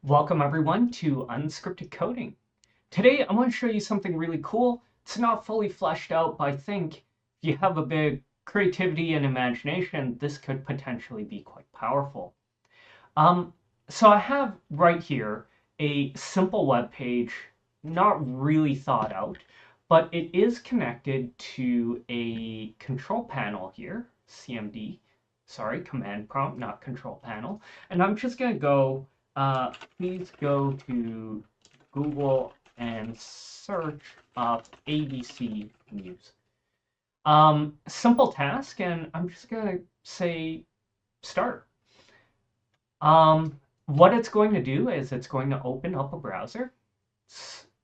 Welcome everyone to Unscripted Coding. Today I'm going to show you something really cool. It's not fully fleshed out, but I think if you have a bit creativity and imagination, this could potentially be quite powerful. Um, so I have right here a simple web page, not really thought out, but it is connected to a control panel here, CMD, sorry, command prompt, not control panel. And I'm just going to go, please go to Google and search up ABC News. Simple task, and I'm just going to say start. What it's going to do is it's going to open up a browser,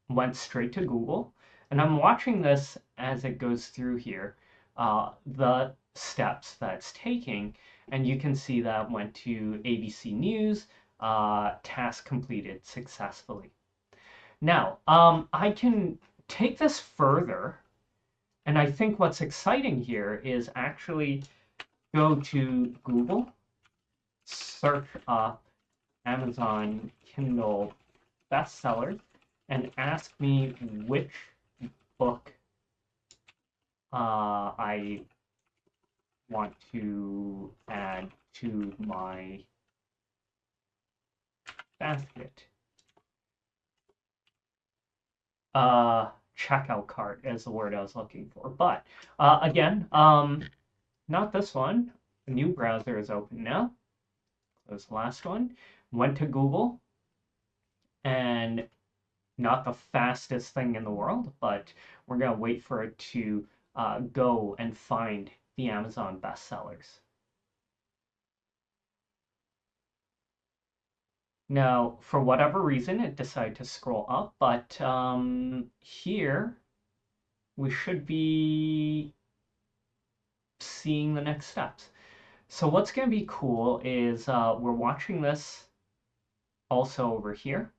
went straight to Google, and I'm watching this as it goes through here, the steps that it's taking, and you can see that went to ABC News, task completed successfully. Now, I can take this further, and I think what's exciting here is actually go to Google, search up Amazon Kindle bestseller and ask me which book I want to add to my basket. Checkout cart is the word I was looking for. But again, not this one. A new browser is open now. Close the last one. Went to Google, and not the fastest thing in the world, but we're going to wait for it to go and find the Amazon bestsellers. Now, for whatever reason, it decided to scroll up, but here we should be seeing the next steps. So what's going to be cool is we're watching this also over here,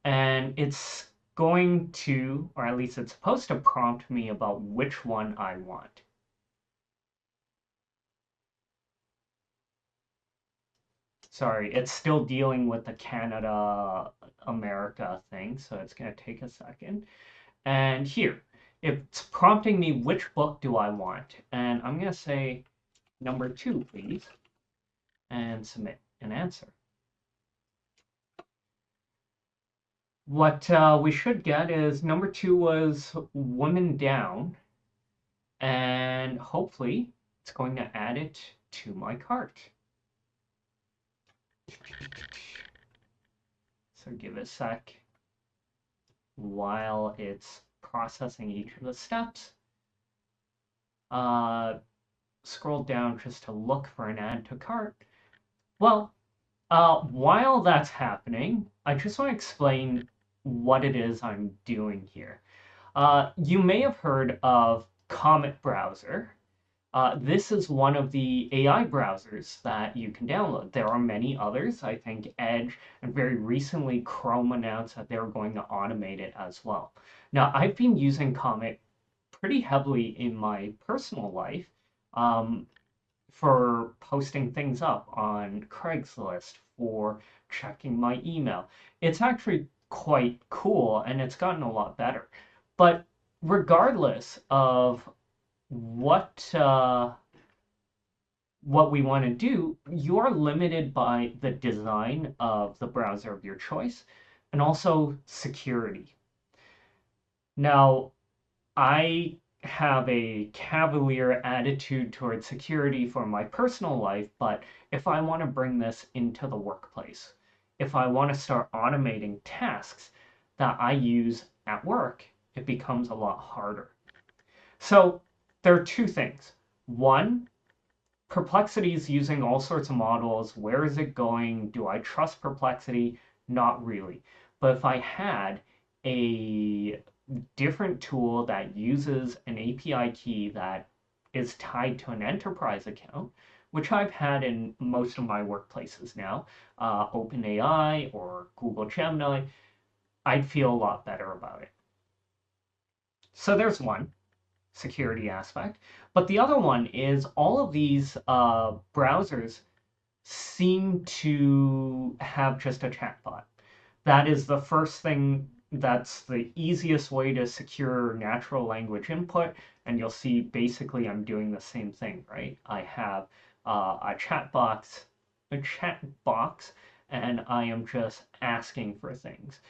and it's going to, or at least it's supposed to prompt me about which one I want. Sorry, it's still dealing with the Canada America thing, so it's going to take a second. And here, it's prompting me which book do I want. And I'm going to say number 2, please, and submit an answer. What we should get is number 2 was Women Down, and hopefully it's going to add it to my cart. So give it a sec while it's processing each of the steps. Scroll down just to look for an add to cart. Well, while that's happening, I just want to explain what it is I'm doing here. You may have heard of Comet browser. This is one of the AI browsers that you can download. There are many others. I think Edge and very recently Chrome announced that they're going to automate it as well. Now, I've been using Comet pretty heavily in my personal life for posting things up on Craigslist, for checking my email. It's actually quite cool and it's gotten a lot better. But regardless of what we want to do, you are limited by the design of the browser of your choice and also security. Now, I have a cavalier attitude towards security for my personal life, but if I want to bring this into the workplace, if I want to start automating tasks that I use at work, it becomes a lot harder. So there are 2 things. One, Perplexity is using all sorts of models. Where is it going? Do I trust Perplexity? Not really. But if I had a different tool that uses an API key that is tied to an enterprise account, which I've had in most of my workplaces now, OpenAI or Google Gemini, I'd feel a lot better about it. So there's one security aspect. But the other one is all of these browsers seem to have just a chatbot. That is the first thing. That's the easiest way to secure natural language input. And you'll see basically I'm doing the same thing, right? I have a chat box, and I am just asking for things.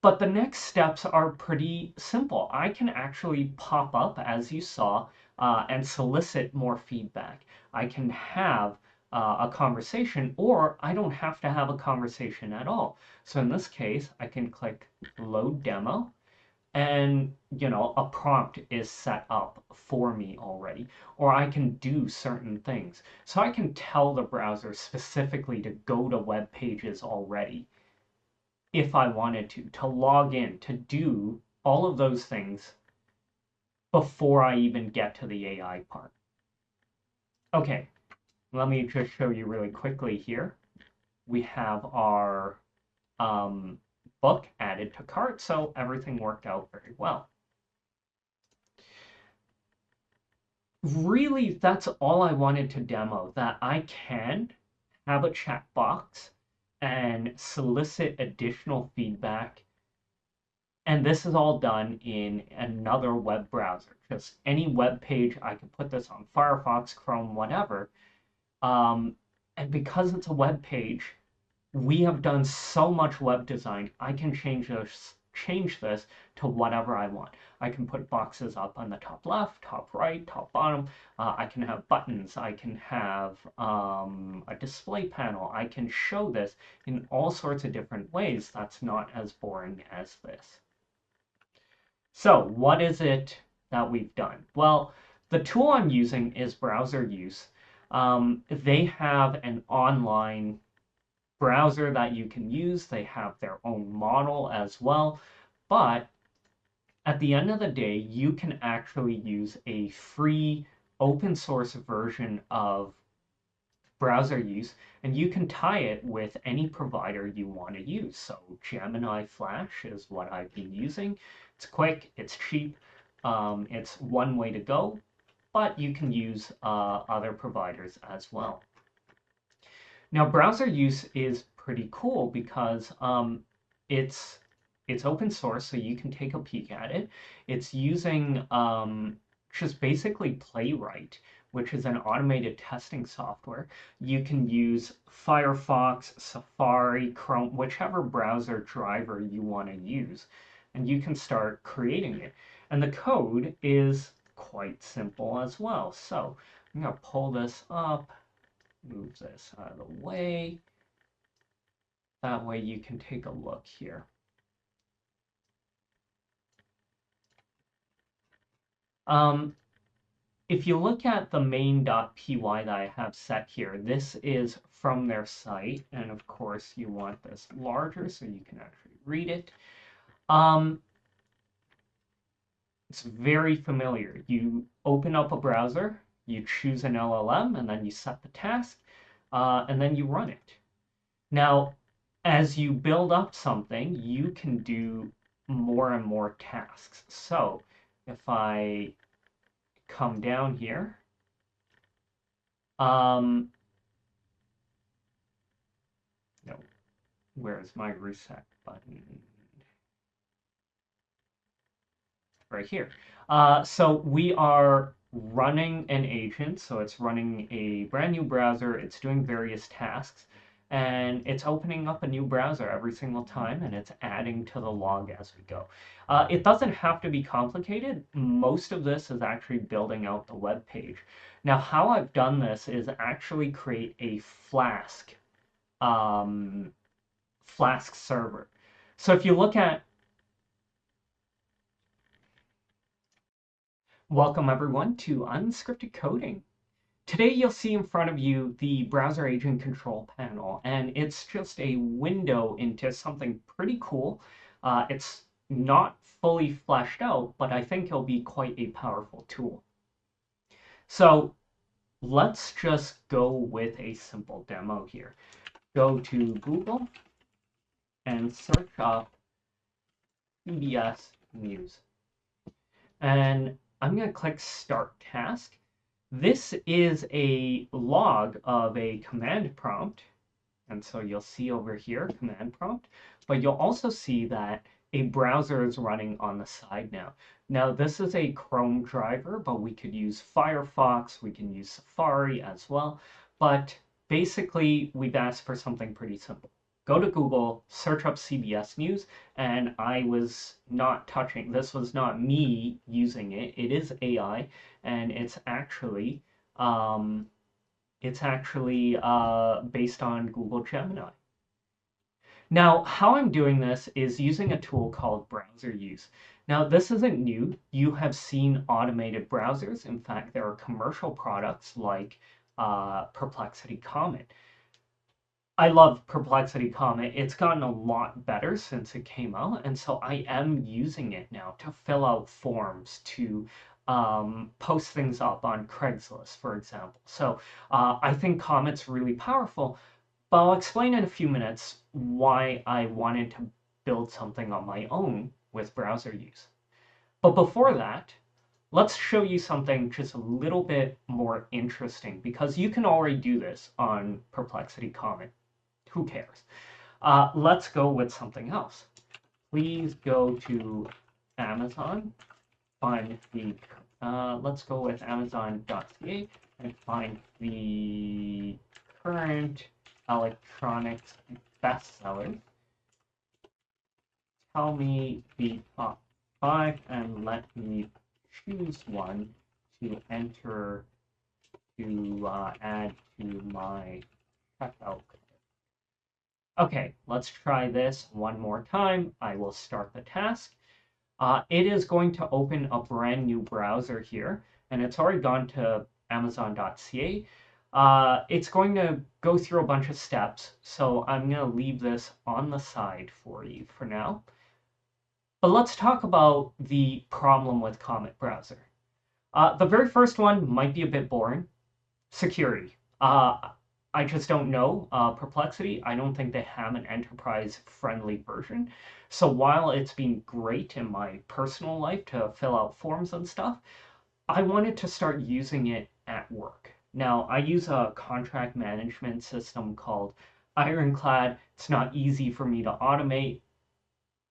But the next steps are pretty simple. I can actually pop up, as you saw, and solicit more feedback. I can have a conversation, or I don't have to have a conversation at all. So in this case, I can click load demo, and a prompt is set up for me already, or I can do certain things. So I can tell the browser specifically to go to web pages already if I wanted to log in, to do all of those things before I even get to the AI part. Okay, let me just show you really quickly here. We have our book added to cart, so everything worked out very well. Really, that's all I wanted to demo, that I can have a chat box and solicit additional feedback. And this is all done in another web browser. Just any web page, I can put this on Firefox, Chrome, whatever. And because it's a web page, we have done so much web design. I can change this to whatever I want. I can put boxes up on the top left, top right, top bottom. I can have buttons. I can have a display panel. I can show this in all sorts of different ways. That's not as boring as this. So what is it that we've done? Well, the tool I'm using is Browser Use. They have an online browser that you can use. They have their own model as well. But at the end of the day, you can actually use a free open source version of Browser Use, and you can tie it with any provider you want to use. So Gemini Flash is what I've been using. It's quick, it's cheap, it's one way to go, but you can use other providers as well. Now, Browser Use is pretty cool because it's open source, so you can take a peek at it. It's using just basically Playwright, which is an automated testing software. You can use Firefox, Safari, Chrome, whichever browser driver you want to use, and you can start creating it. And the code is quite simple as well. So I'm going to pull this up, move this out of the way. That way you can take a look here. If you look at the main.py that I have set here, this is from their site. And of course, you want this larger so you can actually read it. It's very familiar. You open up a browser, you choose an LLM, and then you set the task, and then you run it. Now, as you build up something, you can do more and more tasks. So if I come down here, no, where's my reset button? Right here. So we are running an agent, so it's running a brand new browser, it's doing various tasks, and it's opening up a new browser every single time, and it's adding to the log as we go. It doesn't have to be complicated. Most of this is actually building out the web page. Now, how I've done this is actually create a Flask server. So if you look at Welcome everyone to Unscripted Coding. Today you'll see in front of you the browser agent control panel, and it's just a window into something pretty cool. It's not fully fleshed out, but I think it'll be quite a powerful tool. So let's just go with a simple demo here. Go to Google and search up PBS News. And I'm going to click Start Task. This is a log of a command prompt, And so you'll see over here, command prompt, but you'll also see that a browser is running on the side now. Now, this is a Chrome driver, but we could use Firefox, we can use Safari as well. But basically, we've asked for something pretty simple. Go to Google, search up CBS News, and I was not touching, this was not me using it. It is AI, and it's actually based on Google Gemini. Now, how I'm doing this is using a tool called browser use. Now, this isn't new. You have seen automated browsers. In fact, there are commercial products like Perplexity Comet. I love Perplexity Comet. It's gotten a lot better since it came out, and so I am using it now to fill out forms, to post things up on Craigslist, for example. So I think Comet's really powerful, but I'll explain in a few minutes why I wanted to build something on my own with browser use. But before that, let's show you something just a little bit more interesting, because you can already do this on Perplexity Comet. Who cares? Let's go with something else. Please go to Amazon, find the, let's go with Amazon.ca and find the current electronics bestsellers. Tell me the top 5 and let me choose one to enter to add to my checkout. Okay, let's try this one more time. I will start the task. It is going to open a brand new browser here, and it's already gone to Amazon.ca. It's going to go through a bunch of steps, so I'm going to leave this on the side for you for now. But let's talk about the problem with Comet Browser. The very first one might be a bit boring. Security. I just don't know. Perplexity, I don't think they have an enterprise-friendly version. So while it's been great in my personal life to fill out forms and stuff, I wanted to start using it at work. Now, I use a contract management system called Ironclad. It's not easy for me to automate.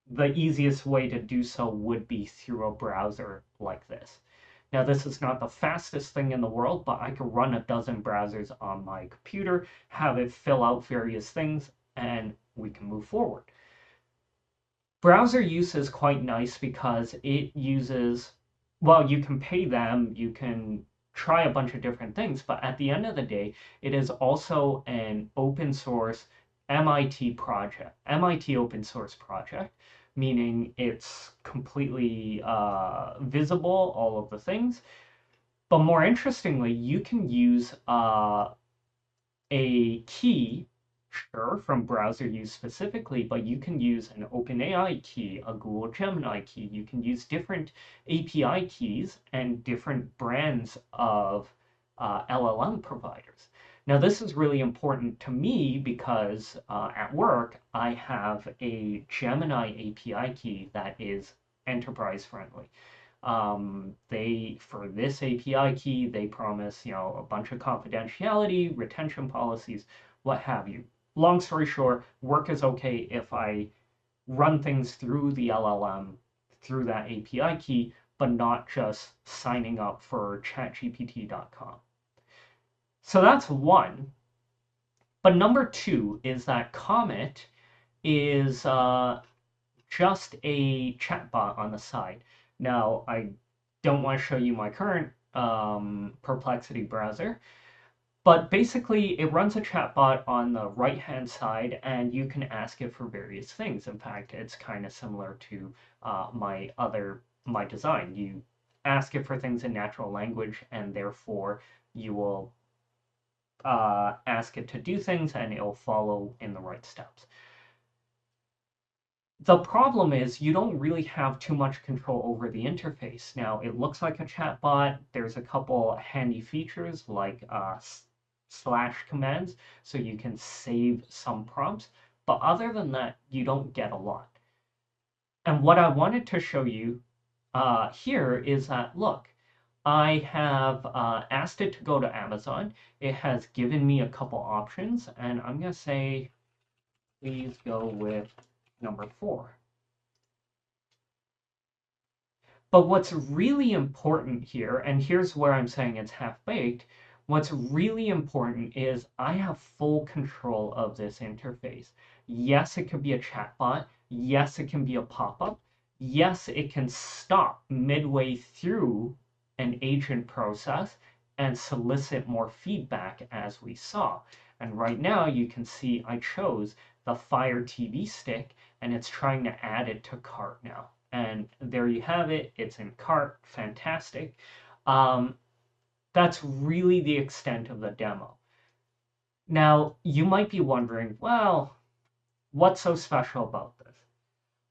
The easiest way to do so would be through a browser like this. Now, this is not the fastest thing in the world, but I could run a dozen browsers on my computer, have it fill out various things, and we can move forward. Browser use is quite nice because it uses, well, you can pay them, you can try a bunch of different things, but at the end of the day, it is also an open source MIT project, MIT open source project, meaning it's completely visible, all of the things. But more interestingly, you can use a key, sure, from browser use specifically, but you can use an OpenAI key, a Google Gemini key. You can use different API keys and different brands of LLM providers. Now, this is really important to me because at work, I have a Gemini API key that is enterprise friendly. For this API key, they promise, a bunch of confidentiality, retention policies, what have you. Long story short, work is okay if I run things through the LLM, through that API key, but not just signing up for chat-gpt.com. So that's one. But number two is that Comet is just a chatbot on the side. Now, I don't want to show you my current Perplexity browser, but basically it runs a chatbot on the right-hand side, and you can ask it for various things. In fact, it's kind of similar to my design. You ask it for things in natural language, and therefore you will ask it to do things, and it'll follow in the right steps. The problem is you don't really have too much control over the interface. Now, it looks like a chatbot. There's a couple handy features like slash commands, so you can save some prompts. But other than that, you don't get a lot. And what I wanted to show you here is that, look, I have asked it to go to Amazon. It has given me a couple options, and I'm going to say, please go with number 4. But what's really important here, and here's where I'm saying it's half-baked, what's really important is I have full control of this interface. Yes, it could be a chatbot. Yes, it can be a pop-up. Yes, it can stop midway through an agent process and solicit more feedback as we saw. And right now you can see I chose the Fire TV stick and it's trying to add it to cart now. And there you have it. It's in cart. Fantastic. Um, that's really the extent of the demo. Now, you might be wondering, well, what's so special about this?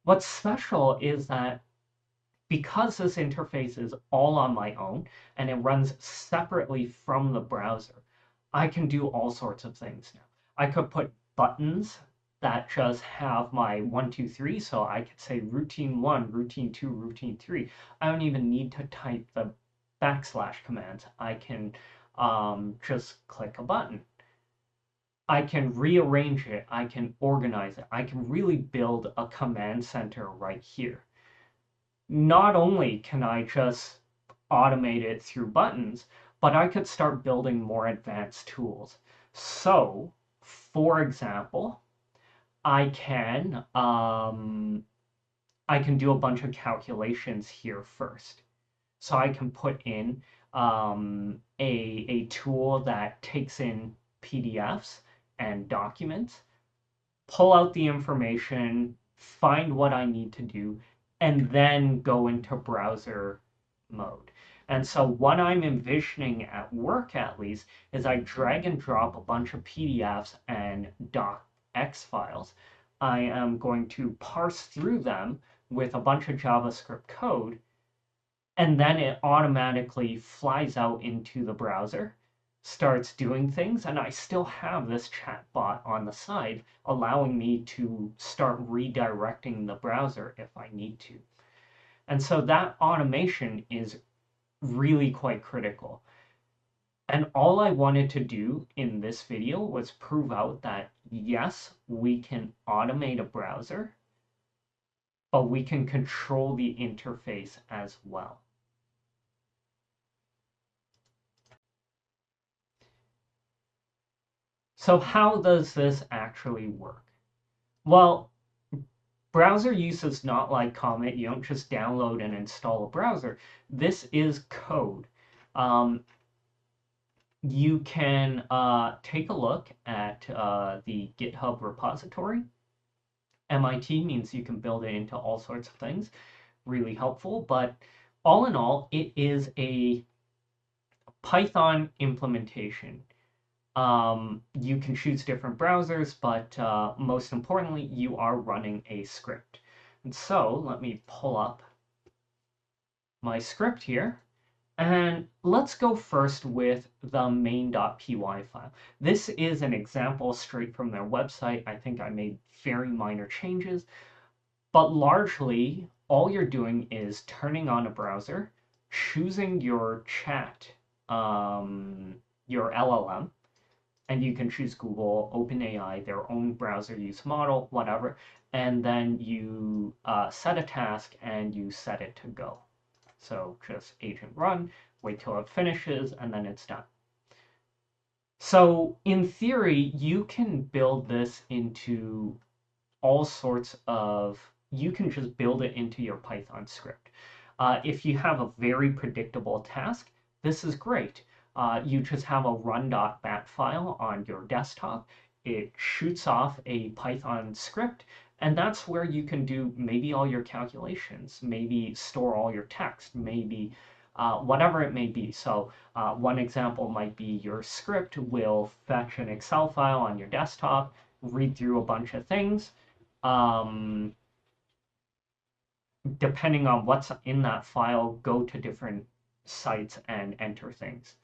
What's special is that because this interface is all on my own and it runs separately from the browser, I can do all sorts of things now. I could put buttons that just have my 1, 2, 3. So I could say routine 1, routine 2, routine 3. I don't even need to type the / commands. I can just click a button. I can rearrange it. I can organize it. I can really build a command center right here. Not only can I just automate it through buttons, but I could start building more advanced tools. So, for example, I can do a bunch of calculations here first. So I can put in a tool that takes in PDFs and documents, pull out the information, find what I need to do, and then go into browser mode. And so what I'm envisioning at work, at least, is I drag and drop a bunch of PDFs and docx files. I am going to parse through them with a bunch of JavaScript code, and then it automatically flies out into the browser, starts doing things, and I still have this chatbot on the side allowing me to start redirecting the browser if I need to. And so that automation is really quite critical. And all I wanted to do in this video was prove out that yes, we can automate a browser, but we can control the interface as well. So how does this actually work? Well, browser use is not like Comet. You don't just download and install a browser. This is code. You can take a look at the GitHub repository. MIT means you can build it into all sorts of things. Really helpful. But all in all, it is a Python implementation. You can choose different browsers, but most importantly, you are running a script. And so let me pull up my script here. And let's go first with the main.py file. This is an example straight from their website. I think I made very minor changes, but largely all you're doing is turning on a browser, choosing your chat, your LLM, and you can choose Google, OpenAI, their own browser use model, whatever, and then you set a task and you set it to go. So just agent run, wait till it finishes, and then it's done. So in theory, you can build this into all sorts of, you can just build it into your Python script. If you have a very predictable task, this is great. You just have a run.bat file on your desktop. It shoots off a Python script, and that's where you can do maybe all your calculations, maybe store all your text, maybe whatever it may be. So one example might be your script will fetch an Excel file on your desktop, read through a bunch of things. Depending on what's in that file, go to different sites and enter things.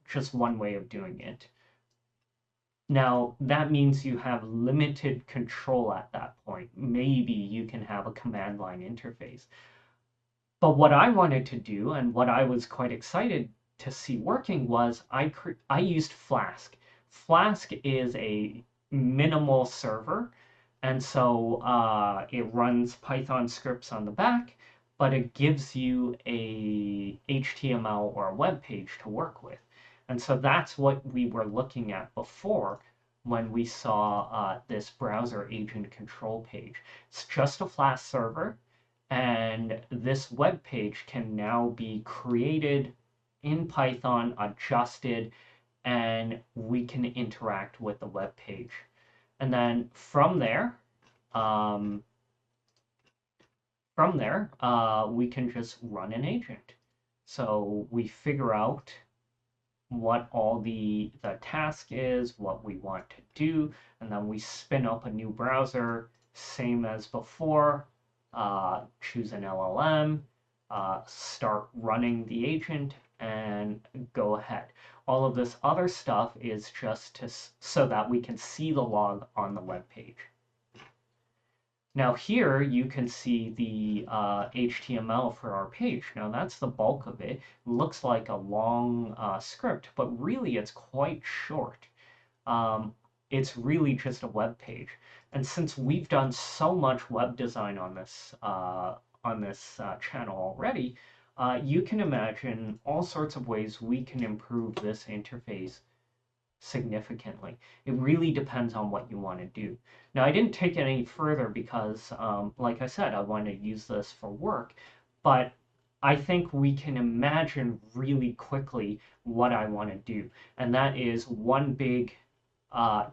Just one way of doing it. Now, that means you have limited control at that point. Maybe you can have a command line interface. But what I wanted to do, and what I was quite excited to see working, was I used Flask. Flask is a minimal server, and so it runs Python scripts on the back, but it gives you a HTML or a web page to work with. And so that's what we were looking at before when we saw this browser agent control page. It's just a Flask server, and this web page can now be created in Python, adjusted, and we can interact with the web page. And then um, we can just run an agent. So we figure out what all the task is, what we want to do, and then we spin up a new browser, same as before, choose an LLM, start running the agent, and go ahead. All of this other stuff is just so that we can see the log on the web page. Now here you can see the HTML for our page. Now that's the bulk of it. Looks like a long script, but really it's quite short. Um, it's really just a web page. And since we've done so much web design on this channel already, you can imagine all sorts of ways we can improve this interface significantly. It really depends on what you want to do. Now, I didn't take it any further because, like I said, I want to use this for work, but I think we can imagine really quickly what I want to do. And that is one big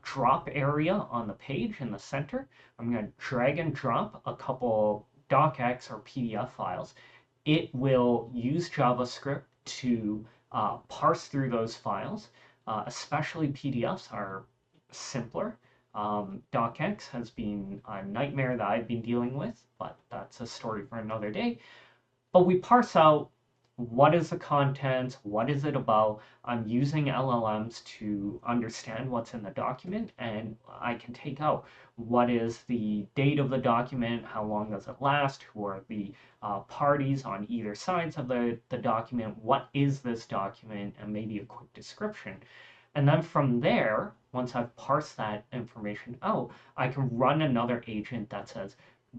drop area on the page in the center. I'm going to drag and drop a couple docx or PDF files. It will use JavaScript to parse through those files. Especially PDFs are simpler. DocX has been a nightmare that I've been dealing with, but that's a story for another day. But we parse out what is the content, what is it about. I'm using LLMs to understand what's in the document, and I can take out what is the date of the document, how long does it last, who are the parties on either sides of the document, what is this document, and maybe a quick description. And then from there, once I've parsed that information out, I can run another agent that says,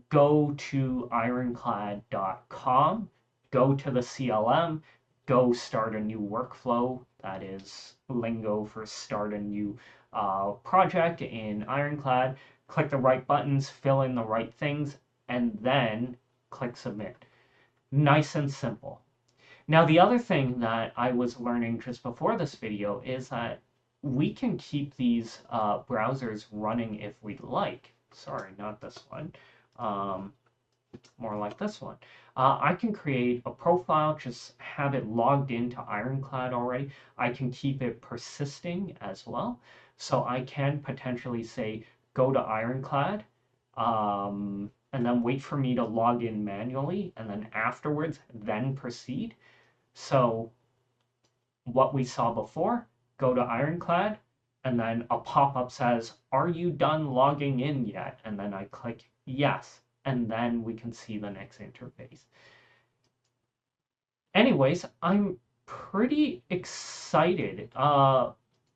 go to ironclad.com, go to the CLM, go start a new workflow. That is lingo for start a new project in Ironclad. Click the right buttons, fill in the right things, and then click submit. Nice and simple. Now, the other thing that I was learning just before this video is that we can keep these browsers running if we'd like. Sorry, not this one. More like this one. I can create a profile, just have it logged into Ironclad already. I can keep it persisting as well. So I can potentially say, go to Ironclad, and then wait for me to log in manually, and then afterwards, then proceed. So what we saw before, go to Ironclad, and then a pop-up says, are you done logging in yet? And then I click yes, and then we can see the next interface. Anyways, I'm pretty excited.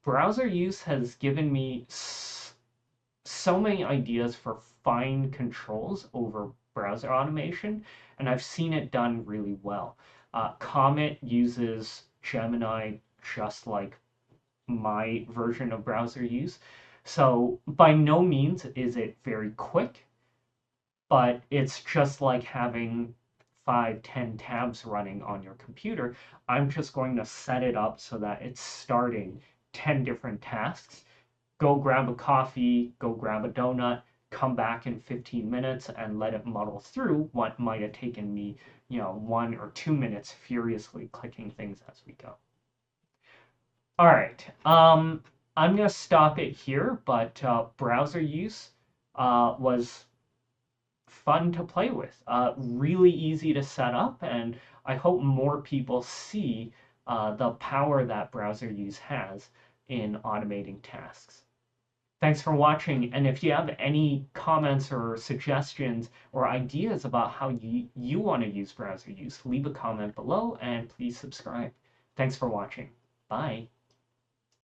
Browser use has given me so many ideas for fine controls over browser automation, and I've seen it done really well. Comet uses Gemini just like my version of browser use. So by no means is it very quick, but it's just like having 5, 10 tabs running on your computer. I'm just going to set it up so that it's starting 10 different tasks. Go grab a coffee, go grab a donut, come back in 15 minutes and let it muddle through what might have taken me, 1 or 2 minutes furiously clicking things as we go. All right, I'm going to stop it here, but browser use was fun to play with, really easy to set up, and I hope more people see the power that browser use has in automating tasks. Thanks for watching. And if you have any comments or suggestions or ideas about how you want to use browser use, leave a comment below and please subscribe. Thanks for watching. Bye.